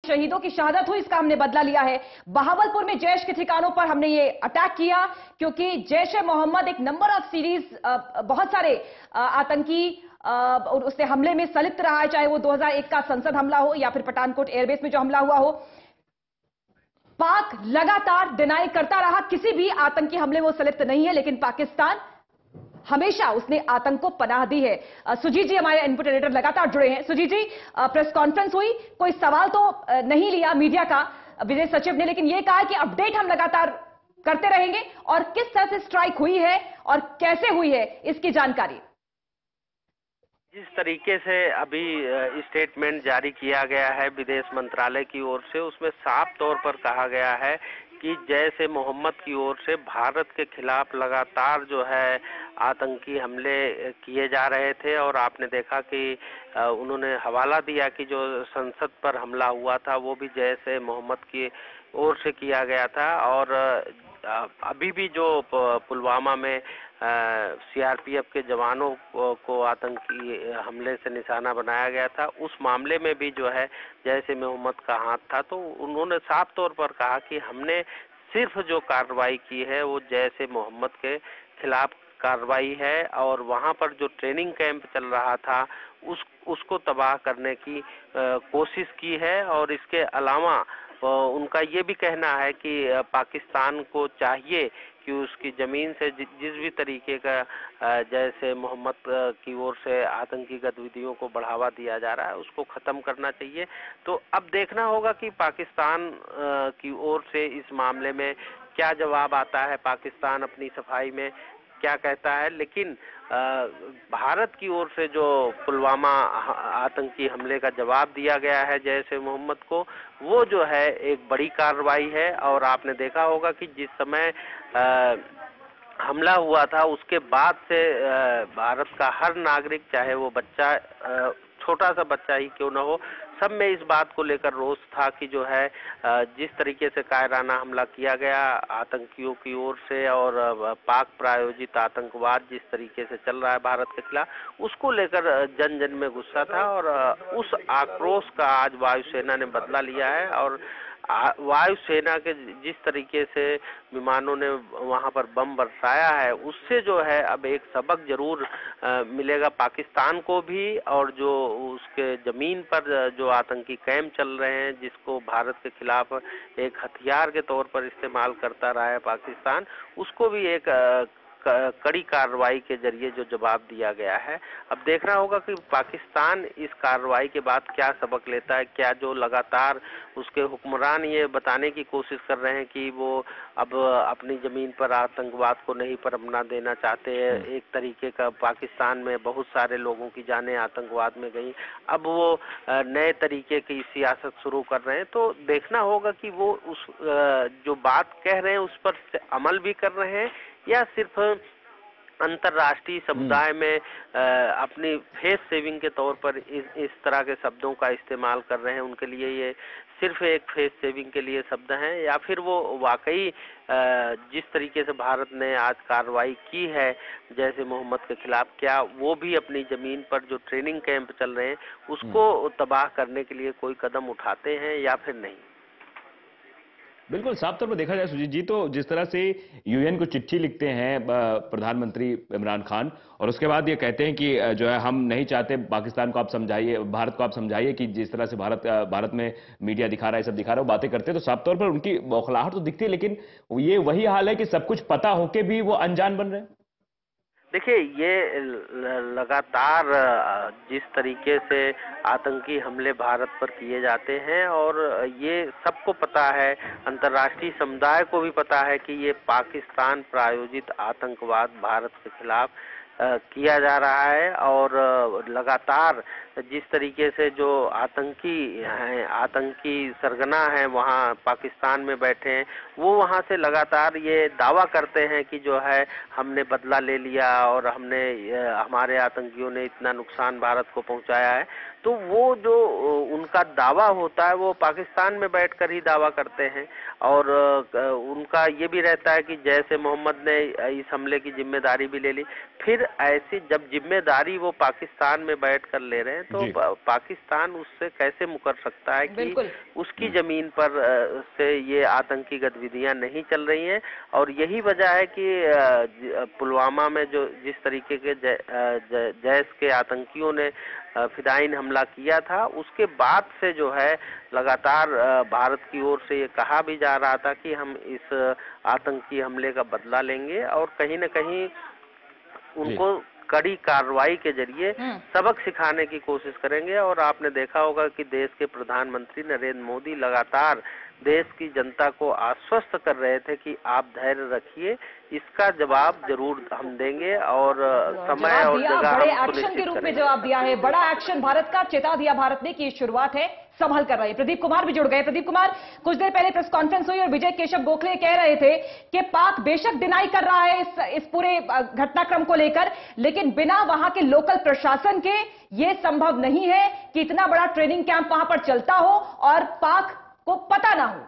शहीदों की शहादत हुई, इसका हमने बदला लिया है। बहावलपुर में जैश के ठिकानों पर हमने ये अटैक किया क्योंकि जैश ए मोहम्मद एक नंबर ऑफ सीरीज बहुत सारे आतंकी उसने हमले में संलिप्त रहा है, चाहे वो 2001 का संसद हमला हो या फिर पठानकोट एयरबेस में जो हमला हुआ हो। पाक लगातार डिनाई करता रहा, किसी भी आतंकी हमले में वो संलिप्त नहीं है, लेकिन पाकिस्तान हमेशा उसने आतंक को पनाह दी है। सुजीत जी हमारे इनपुट एडिटर लगातार जुड़े हैं। सुजीत जी, प्रेस कॉन्फ्रेंस हुई, कोई सवाल तो नहीं लिया मीडिया का विदेश सचिव ने, लेकिन यह कहा कि अपडेट हम लगातार करते रहेंगे और किस तरह से स्ट्राइक हुई है और कैसे हुई है इसकी जानकारी। जिस तरीके से अभी स्टेटमेंट जारी किया गया है विदेश मंत्रालय की ओर से, उसमें साफ तौर पर कहा गया है कि जैश ए मोहम्मद की ओर से भारत के खिलाफ लगातार जो है आतंकी हमले किए जा रहे थे। और आपने देखा कि उन्होंने हवाला दिया कि जो संसद पर हमला हुआ था वो भी जैश ए मोहम्मद की ओर से किया गया था। और अभी भी जो पुलवामा में सीआरपीएफ के जवानों को आतंकी हमले से निशाना बनाया गया था, उस मामले में भी जो है जैश ए मोहम्मद का हाथ था। तो उन्होंने साफ तौर पर कहा कि हमने सिर्फ जो कार्रवाई की है वो जैश ए मोहम्मद के खिलाफ कार्रवाई है और वहां पर जो ट्रेनिंग कैंप चल रहा था उसको तबाह करने की कोशिश की है। और इसके अलावा उनका ये भी कहना है कि पाकिस्तान को चाहिए कि उसकी जमीन से जिस भी तरीके का जैसे मोहम्मद की ओर से आतंकी गतिविधियों को बढ़ावा दिया जा रहा है उसको खत्म करना चाहिए। तो अब देखना होगा कि पाकिस्तान की ओर से इस मामले में क्या जवाब आता है, पाकिस्तान अपनी सफाई में क्या कहता है। लेकिन भारत की ओर से जो पुलवामा आतंकी हमले का जवाब दिया गया है जैश ए मोहम्मद को, वो जो है एक बड़ी कार्रवाई है। और आपने देखा होगा कि जिस समय हमला हुआ था उसके बाद से भारत का हर नागरिक, चाहे वो बच्चा छोटा सा बच्चा ही क्यों न हो, सब में इस बात को लेकर रोष था कि जो है जिस तरीके से कायराना हमला किया गया आतंकियों की ओर से और पाक प्रायोजित आतंकवाद जिस तरीके से चल रहा है भारत के खिलाफ, उसको लेकर जन जन में गुस्सा था। और उस आक्रोश का आज वायुसेना ने बदला लिया है। और वायुसेना के जिस तरीके से विमानों ने वहां पर बम बरसाया है, उससे जो है अब एक सबक जरूर मिलेगा पाकिस्तान को भी। और जो उसके जमीन पर जो आतंकी कैंप चल रहे हैं जिसको भारत के खिलाफ एक हथियार के तौर पर इस्तेमाल करता रहा है पाकिस्तान, उसको भी एक कड़ी कार्रवाई के जरिए जो जवाब दिया गया है। अब देखना होगा कि पाकिस्तान इस कार्रवाई के बाद क्या सबक लेता है। क्या जो लगातार उसके हुक्मरान ये बताने की कोशिश कर रहे हैं कि वो अब अपनी जमीन पर आतंकवाद को नहीं पनपने देना चाहते हैं, एक तरीके का पाकिस्तान में बहुत सारे लोगों की जानें आतंकवाद में गई, अब वो नए तरीके की सियासत शुरू कर रहे हैं। तो देखना होगा कि वो उस जो बात कह रहे हैं उस पर अमल भी कर रहे हैं या सिर्फ अंतर्राष्ट्रीय समुदाय में अपनी फेस सेविंग के तौर पर इस तरह के शब्दों का इस्तेमाल कर रहे हैं। उनके लिए ये सिर्फ एक फेस सेविंग के लिए शब्द हैं या फिर वो वाकई जिस तरीके से भारत ने आज कार्रवाई की है जैसे मोहम्मद के खिलाफ, क्या वो भी अपनी जमीन पर जो ट्रेनिंग कैंप चल रहे हैं उसको तबाह करने के लिए कोई कदम उठाते हैं या फिर नहीं। बिल्कुल साफ तौर पर देखा जाए सुजीत जी, तो जिस तरह से यूएन को चिट्ठी लिखते हैं प्रधानमंत्री इमरान खान और उसके बाद ये कहते हैं कि जो है हम नहीं चाहते, पाकिस्तान को आप समझाइए, भारत को आप समझाइए कि जिस तरह से भारत में मीडिया दिखा रहा है, सब दिखा रहा है, वो बातें करते हैं, तो साफ तौर पर उनकी बौखलाहट तो दिखती है। लेकिन ये वही हाल है कि सब कुछ पता होके भी वो अनजान बन रहे हैं। देखिए, ये लगातार जिस तरीके से आतंकी हमले भारत पर किए जाते हैं और ये सबको पता है, अंतर्राष्ट्रीय समुदाय को भी पता है कि ये पाकिस्तान प्रायोजित आतंकवाद भारत के खिलाफ किया जा रहा है। और लगातार जिस तरीके से जो आतंकी हैं, आतंकी सरगना हैं वहाँ पाकिस्तान में बैठे हैं, वो वहाँ से लगातार ये दावा करते हैं कि जो है हमने बदला ले लिया और हमने हमारे आतंकियों ने इतना नुकसान भारत को पहुँचाया है। तो वो जो उनका दावा होता है वो पाकिस्तान में बैठकर ही दावा करते हैं। और उनका ये भी रहता है कि जैश ए मोहम्मद ने इस हमले की जिम्मेदारी भी ले ली। फिर ऐसी जब जिम्मेदारी वो पाकिस्तान में बैठकर ले रहे हैं तो पाकिस्तान उससे कैसे मुकर सकता है कि उसकी जमीन पर से ये आतंकी गतिविधियां नहीं चल रही हैं। और यही वजह है कि पुलवामा में जो जिस तरीके के जैश के आतंकियों ने फिदायीन हमला किया था, उसके बाद से जो है लगातार भारत की ओर से ये कहा भी जा रहा था कि हम इस आतंकी हमले का बदला लेंगे और कहीं न कहीं उनको कड़ी कार्रवाई के जरिए सबक सिखाने की कोशिश करेंगे। और आपने देखा होगा कि देश के प्रधानमंत्री नरेंद्र मोदी लगातार देश की जनता को आश्वस्त कर रहे थे कि आप धैर्य रखिए, इसका जवाब जरूर हम देंगे और समय और जगह बड़े एक्शन के रूप में जवाब दिया है। बड़ा एक्शन भारत का, चेता दिया भारत ने कि ये शुरुआत है, संभल कर रही है। प्रदीप कुमार भी जुड़ गए। प्रदीप कुमार, कुछ देर पहले प्रेस कॉन्फ्रेंस हुई और विजय केशव गोखले कह रहे थे कि पाक बेशक डिनाई कर रहा है इस पूरे घटनाक्रम को लेकर, लेकिन बिना वहां के लोकल प्रशासन के ये संभव नहीं है कि इतना बड़ा ट्रेनिंग कैंप वहां पर चलता हो और पाक को पता ना हो।